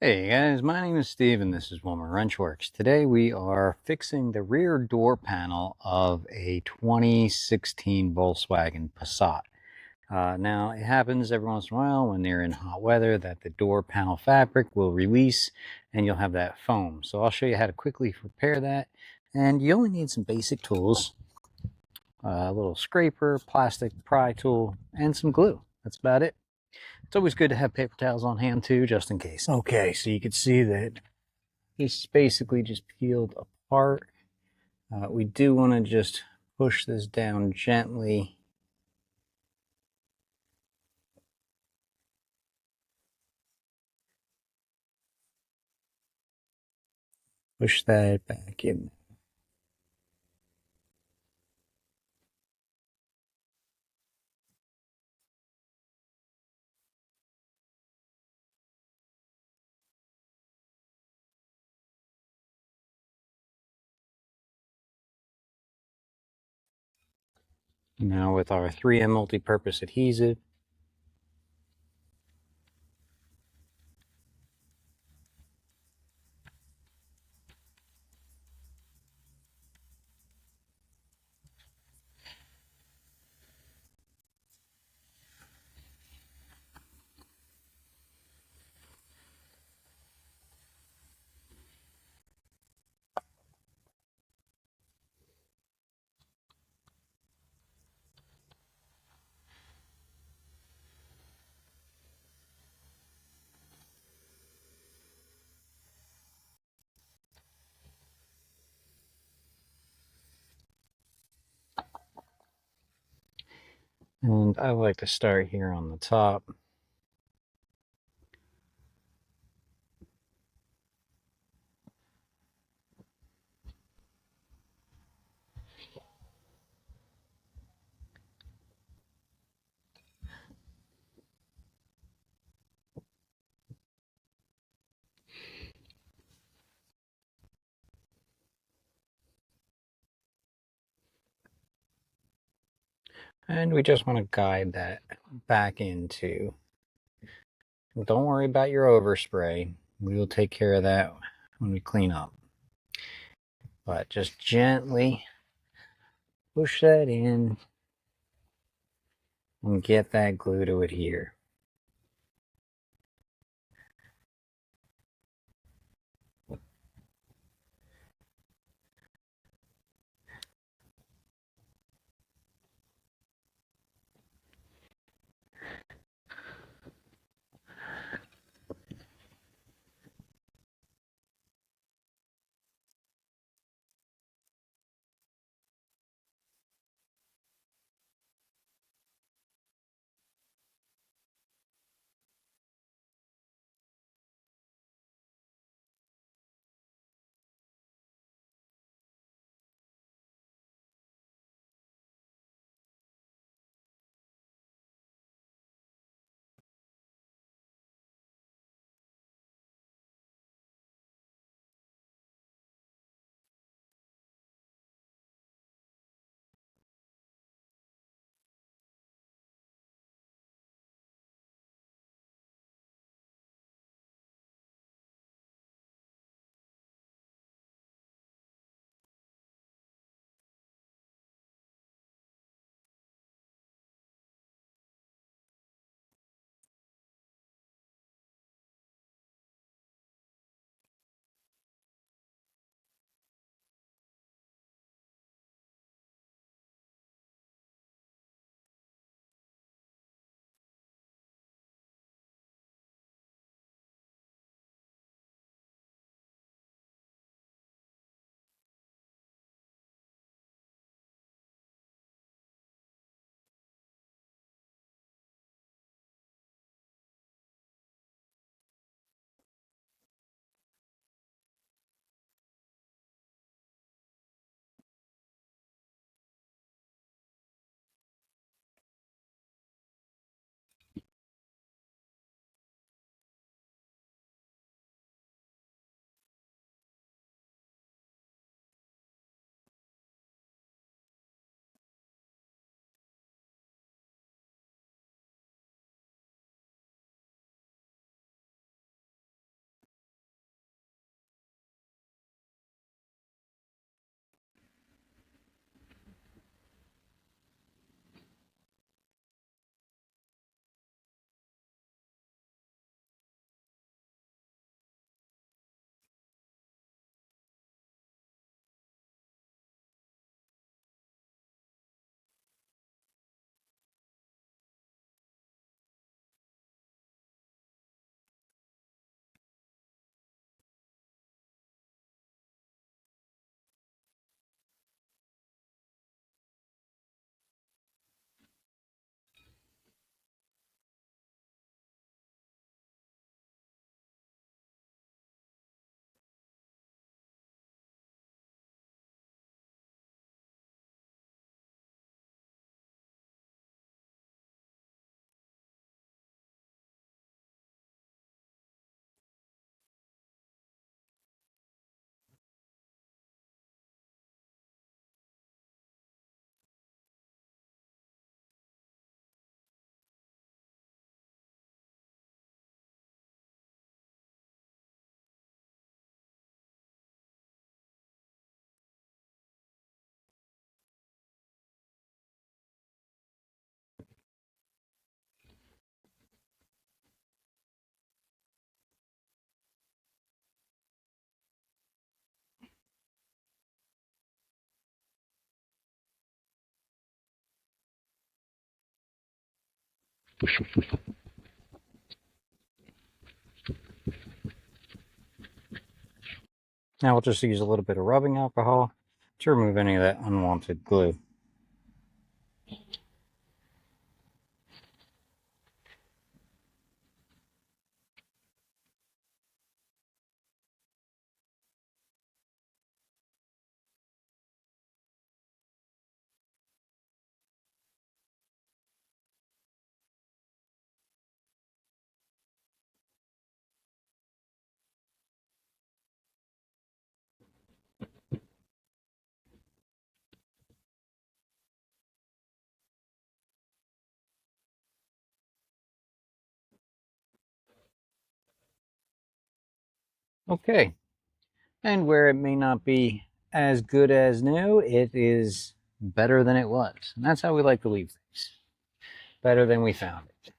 Hey guys, my name is Steve and this is Wilmer Wrenchworks. Today we are fixing the rear door panel of a 2016 Volkswagen Passat. Now it happens every once in a while when they're in hot weather that the door panel fabric will release and you'll have that foam. So I'll show you how to quickly repair that, and you only need some basic tools, a little scraper, plastic pry tool, and some glue. That's about it. It's always good to have paper towels on hand too, just in case. Okay, so you can see that this basically just peeled apart. We do want to just push this down gently. Push that back in. Now with our 3M multi-purpose adhesive, and I like to start here on the top. And we just want to guide that back into. Don't worry about your overspray. We will take care of that when we clean up. But just gently push that in and get that glue to adhere. Now we'll just use a little bit of rubbing alcohol to remove any of that unwanted glue. Okay, and where it may not be as good as new, it is better than it was. And that's how we like to leave things. Better than we found it.